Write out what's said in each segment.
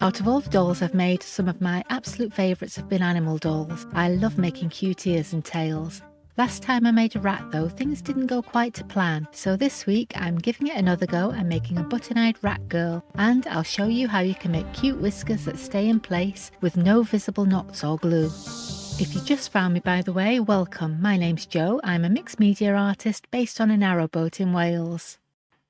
Out of all the dolls I've made, some of my absolute favourites have been animal dolls. I love making cute ears and tails. Last time I made a rat though, things didn't go quite to plan, so this week I'm giving it another go and making a button-eyed rat girl, and I'll show you how you can make cute whiskers that stay in place with no visible knots or glue. If you just found me, by the way, welcome. My name's Jo. I'm a mixed media artist based on a narrowboat in Wales.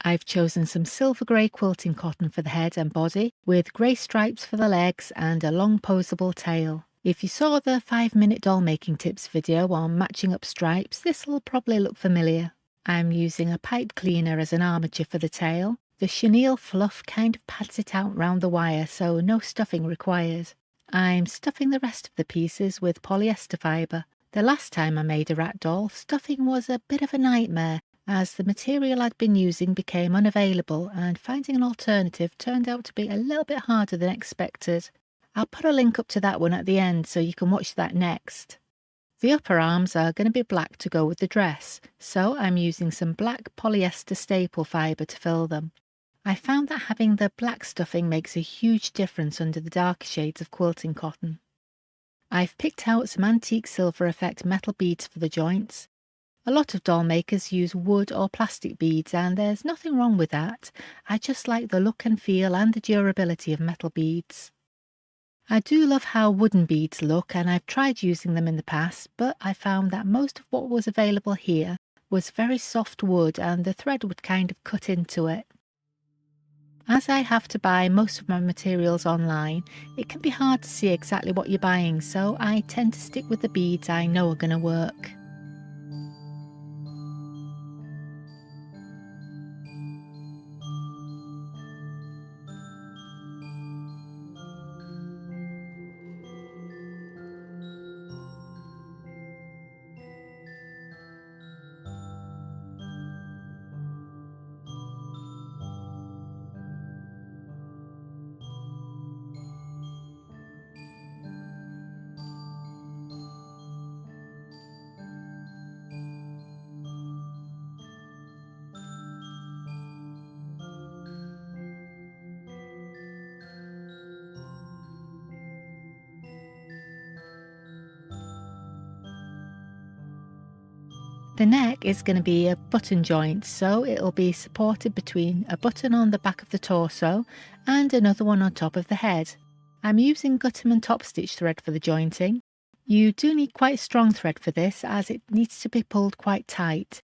I've chosen some silver grey quilting cotton for the head and body, with grey stripes for the legs and a long posable tail. If you saw the 5-minute doll making tips video on matching up stripes, this will probably look familiar. I'm using a pipe cleaner as an armature for the tail. The chenille fluff kind of pads it out round the wire, so no stuffing required. I'm stuffing the rest of the pieces with polyester fibre. The last time I made a rat doll, stuffing was a bit of a nightmare, as the material I'd been using became unavailable and finding an alternative turned out to be a little bit harder than expected. I'll put a link up to that one at the end so you can watch that next. The upper arms are going to be black to go with the dress, so I'm using some black polyester staple fibre to fill them. I found that having the black stuffing makes a huge difference under the darker shades of quilting cotton. I've picked out some antique silver effect metal beads for the joints. A lot of doll makers use wood or plastic beads, and there's nothing wrong with that. I just like the look and feel and the durability of metal beads. I do love how wooden beads look, and I've tried using them in the past, but I found that most of what was available here was very soft wood and the thread would kind of cut into it. As I have to buy most of my materials online, it can be hard to see exactly what you're buying, so I tend to stick with the beads I know are going to work. The neck is going to be a button joint, so it'll be supported between a button on the back of the torso and another one on top of the head. I'm using Gutterman top stitch thread for the jointing. You do need quite strong thread for this, as it needs to be pulled quite tight.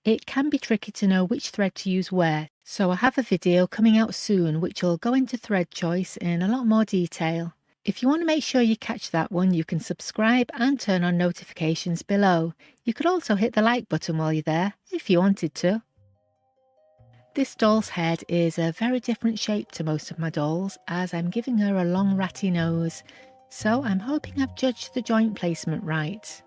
It can be tricky to know which thread to use where, so I have a video coming out soon which will go into thread choice in a lot more detail. If you want to make sure you catch that one, you can subscribe and turn on notifications below. You could also hit the like button while you're there, if you wanted to. This doll's head is a very different shape to most of my dolls, as I'm giving her a long ratty nose, so I'm hoping I've judged the joint placement right.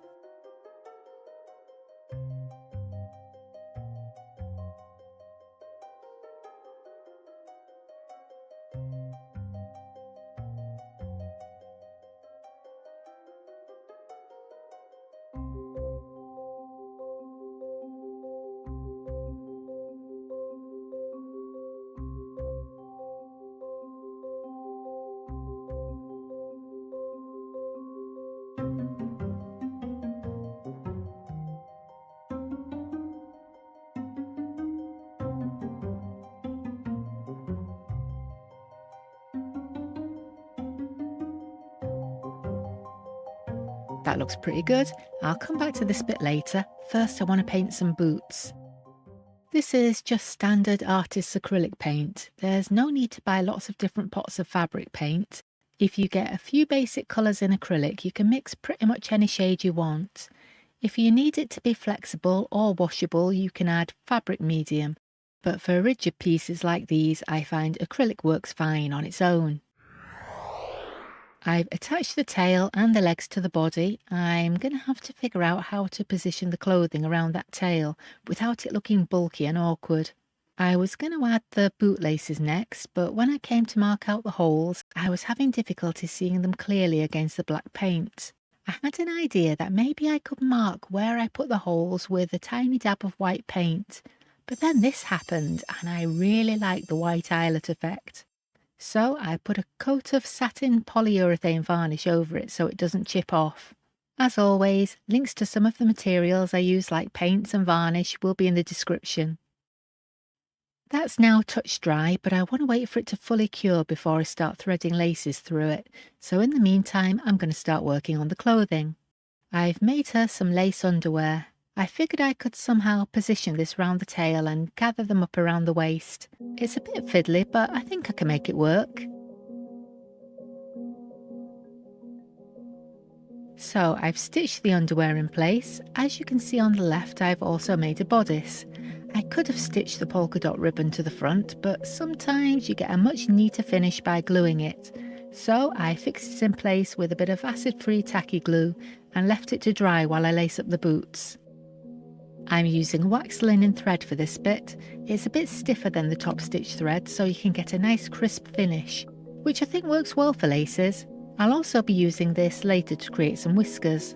That looks pretty good. I'll come back to this bit later. First I want to paint some boots. This is just standard artist's acrylic paint. There's no need to buy lots of different pots of fabric paint. If you get a few basic colours in acrylic, you can mix pretty much any shade you want. If you need it to be flexible or washable, you can add fabric medium. But for rigid pieces like these, I find acrylic works fine on its own. I've attached the tail and the legs to the body. I'm going to have to figure out how to position the clothing around that tail without it looking bulky and awkward. I was going to add the bootlaces next, but when I came to mark out the holes, I was having difficulty seeing them clearly against the black paint. I had an idea that maybe I could mark where I put the holes with a tiny dab of white paint, but then this happened and I really like the white eyelet effect. So I put a coat of satin polyurethane varnish over it so it doesn't chip off. As always, links to some of the materials I use like paints and varnish will be in the description. That's now touch dry, but I want to wait for it to fully cure before I start threading laces through it. So in the meantime, I'm going to start working on the clothing. I've made her some lace underwear. I figured I could somehow position this round the tail and gather them up around the waist. It's a bit fiddly, but I think I can make it work. So I've stitched the underwear in place. As you can see on the left, I've also made a bodice. I could have stitched the polka dot ribbon to the front, but sometimes you get a much neater finish by gluing it. So I fixed it in place with a bit of acid-free tacky glue and left it to dry while I lace up the boots. I'm using wax linen thread for this bit. It's a bit stiffer than the top stitch thread, so you can get a nice crisp finish, which I think works well for laces. I'll also be using this later to create some whiskers.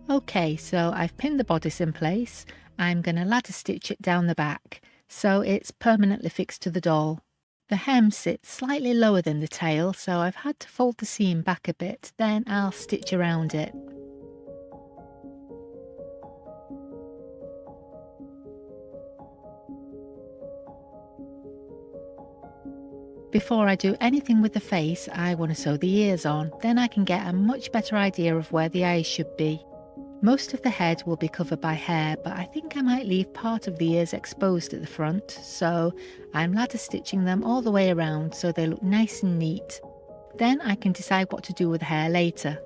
Okay, so I've pinned the bodice in place. I'm going to ladder stitch it down the back, so it's permanently fixed to the doll. The hem sits slightly lower than the tail, so I've had to fold the seam back a bit, then I'll stitch around it. Before I do anything with the face, I want to sew the ears on, then I can get a much better idea of where the eyes should be. Most of the head will be covered by hair, but I think I might leave part of the ears exposed at the front, so I'm ladder stitching them all the way around so they look nice and neat. Then I can decide what to do with the hair later.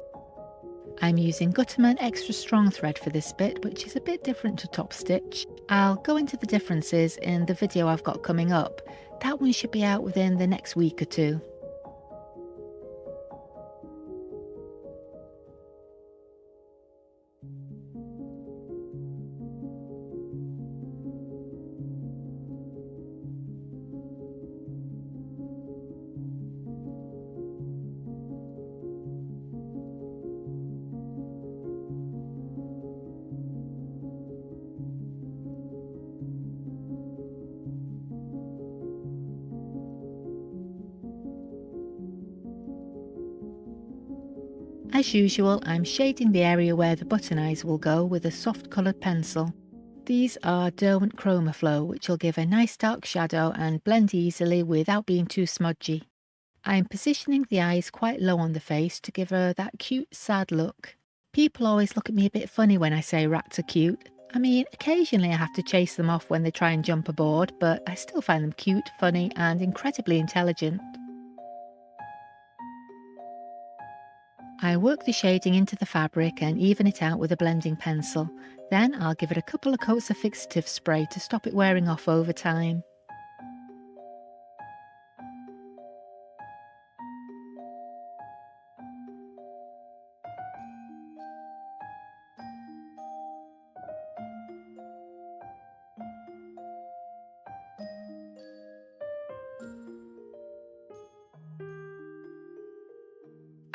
I'm using Gutterman Extra Strong thread for this bit, which is a bit different to top stitch. I'll go into the differences in the video I've got coming up. That one should be out within the next week or two. As usual, I'm shading the area where the button eyes will go with a soft coloured pencil. These are Derwent Chroma Flow, which will give a nice dark shadow and blend easily without being too smudgy. I'm positioning the eyes quite low on the face to give her that cute, sad look. People always look at me a bit funny when I say rats are cute. I mean, occasionally I have to chase them off when they try and jump aboard, but I still find them cute, funny, and incredibly intelligent. I work the shading into the fabric and even it out with a blending pencil. Then I'll give it a couple of coats of fixative spray to stop it wearing off over time.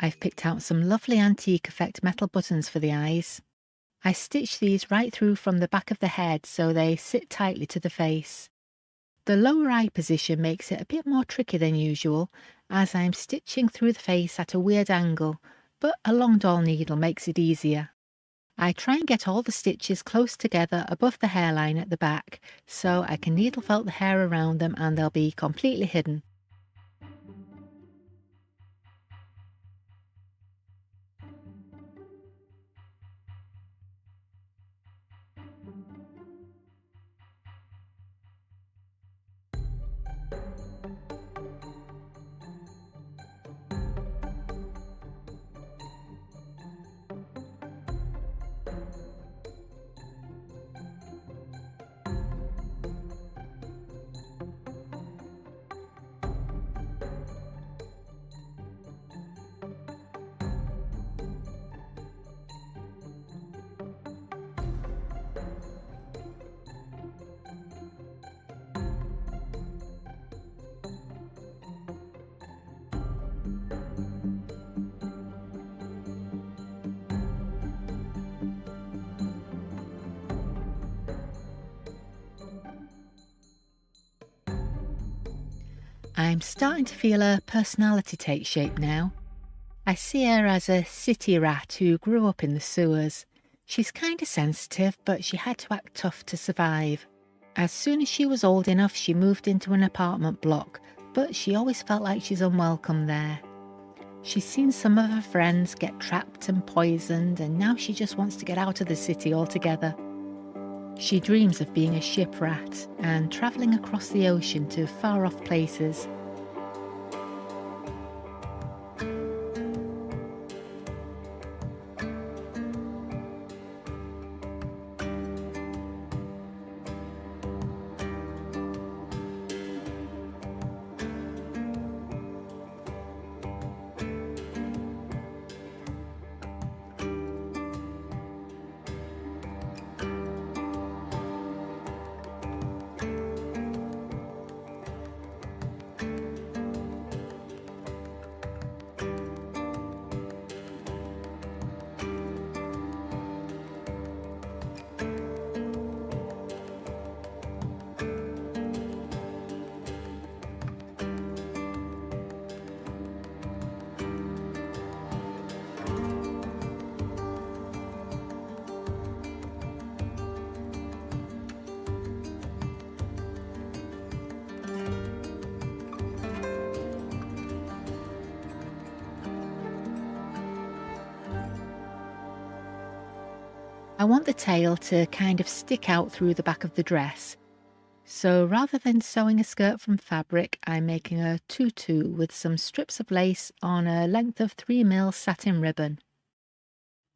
I've picked out some lovely antique effect metal buttons for the eyes. I stitch these right through from the back of the head so they sit tightly to the face. The lower eye position makes it a bit more tricky than usual, as I'm stitching through the face at a weird angle, but a long doll needle makes it easier. I try and get all the stitches close together above the hairline at the back, so I can needle felt the hair around them and they'll be completely hidden. I'm starting to feel her personality take shape now. I see her as a city rat who grew up in the sewers. She's kinda sensitive, but she had to act tough to survive. As soon as she was old enough, she moved into an apartment block, but she always felt like she's unwelcome there. She's seen some of her friends get trapped and poisoned, and now she just wants to get out of the city altogether. She dreams of being a ship rat and travelling across the ocean to far off places. I want the tail to kind of stick out through the back of the dress. So rather than sewing a skirt from fabric, I'm making a tutu with some strips of lace on a length of 3mm satin ribbon.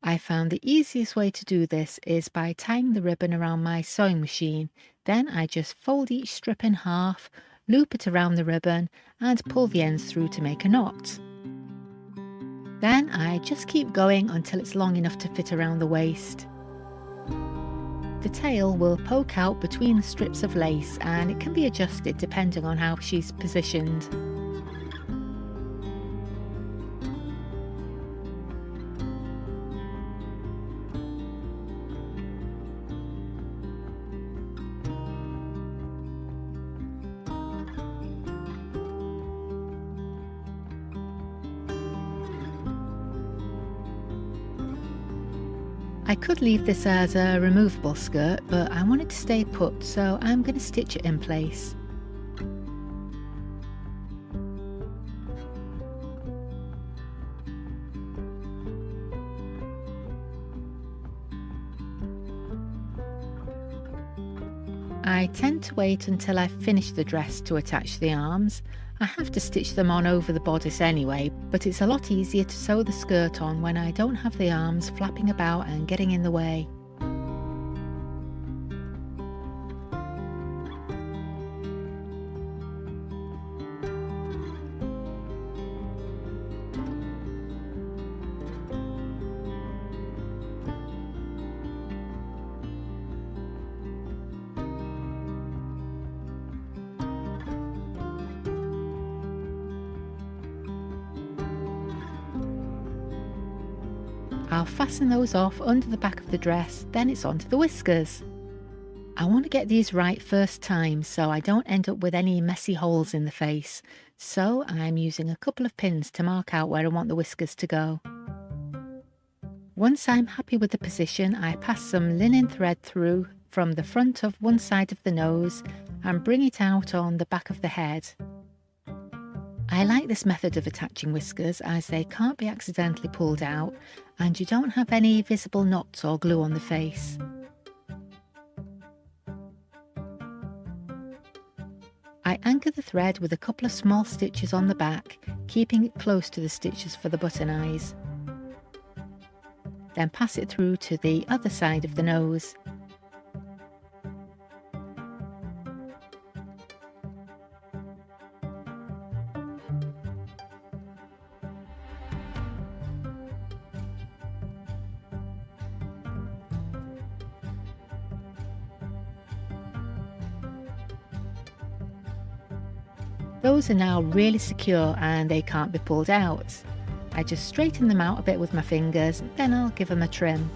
I found the easiest way to do this is by tying the ribbon around my sewing machine. Then I just fold each strip in half, loop it around the ribbon and pull the ends through to make a knot. Then I just keep going until it's long enough to fit around the waist. The tail will poke out between the strips of lace and it can be adjusted depending on how she's positioned. I could leave this as a removable skirt, but I want it to stay put, so I'm going to stitch it in place. I tend to wait until I've finished the dress to attach the arms. I have to stitch them on over the bodice anyway, but it's a lot easier to sew the skirt on when I don't have the arms flapping about and getting in the way. I'll fasten those off under the back of the dress, then it's onto the whiskers. I want to get these right first time so I don't end up with any messy holes in the face. So I'm using a couple of pins to mark out where I want the whiskers to go. Once I'm happy with the position, I pass some linen thread through from the front of one side of the nose and bring it out on the back of the head. I like this method of attaching whiskers as they can't be accidentally pulled out and you don't have any visible knots or glue on the face. I anchor the thread with a couple of small stitches on the back, keeping it close to the stitches for the button eyes. Then pass it through to the other side of the nose. Those are now really secure and they can't be pulled out. I just straighten them out a bit with my fingers, then I'll give them a trim.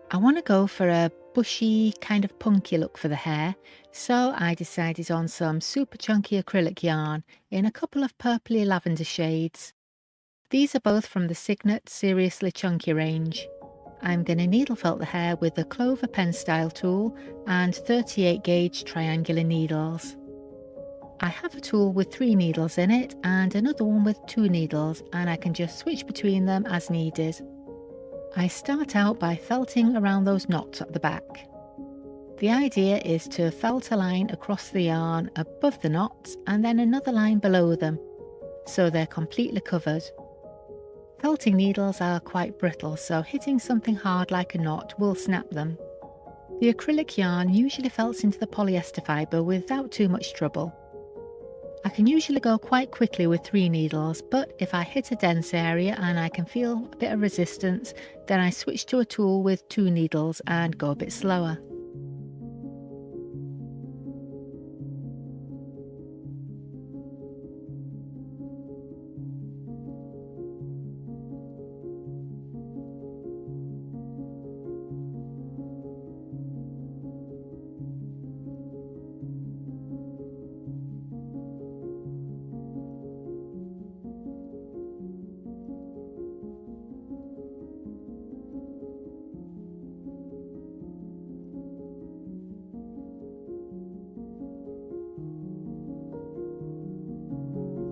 I want to go for a bushy, kind of punky look for the hair, so I decided on some super chunky acrylic yarn in a couple of purpley lavender shades. These are both from the Signet Seriously Chunky range. I'm going to needle felt the hair with a clover pen style tool and 38 gauge triangular needles. I have a tool with 3 needles in it and another one with 2 needles, and I can just switch between them as needed. I start out by felting around those knots at the back. The idea is to felt a line across the yarn above the knots and then another line below them, so they're completely covered. Felting needles are quite brittle, so hitting something hard like a knot will snap them. The acrylic yarn usually felts into the polyester fibre without too much trouble. I can usually go quite quickly with 3 needles, but if I hit a dense area and I can feel a bit of resistance, then I switch to a tool with 2 needles and go a bit slower.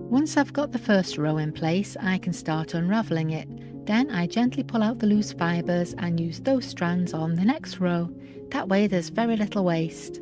Once I've got the first row in place, I can start unravelling it. Then I gently pull out the loose fibres and use those strands on the next row. That way there's very little waste.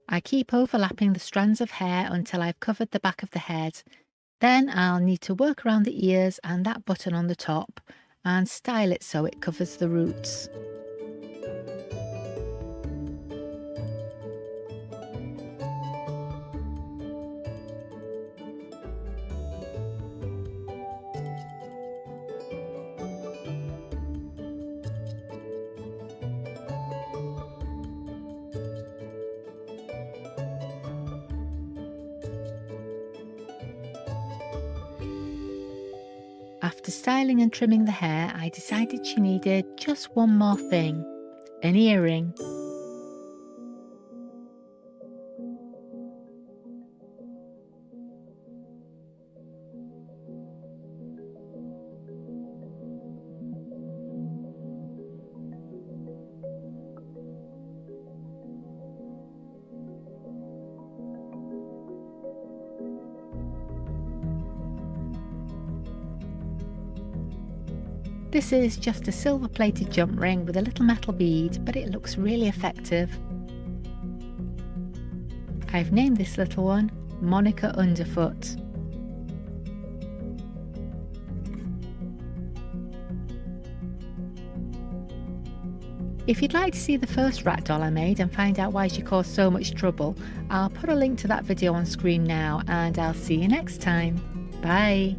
I keep overlapping the strands of hair until I've covered the back of the head. Then I'll need to work around the ears and that button on the top and style it so it covers the roots. After styling and trimming the hair, I decided she needed just one more thing, an earring. This is just a silver plated jump ring with a little metal bead, but it looks really effective. I've named this little one Monica Underfoot. If you'd like to see the first rat doll I made and find out why she caused so much trouble, I'll put a link to that video on screen now, and I'll see you next time. Bye!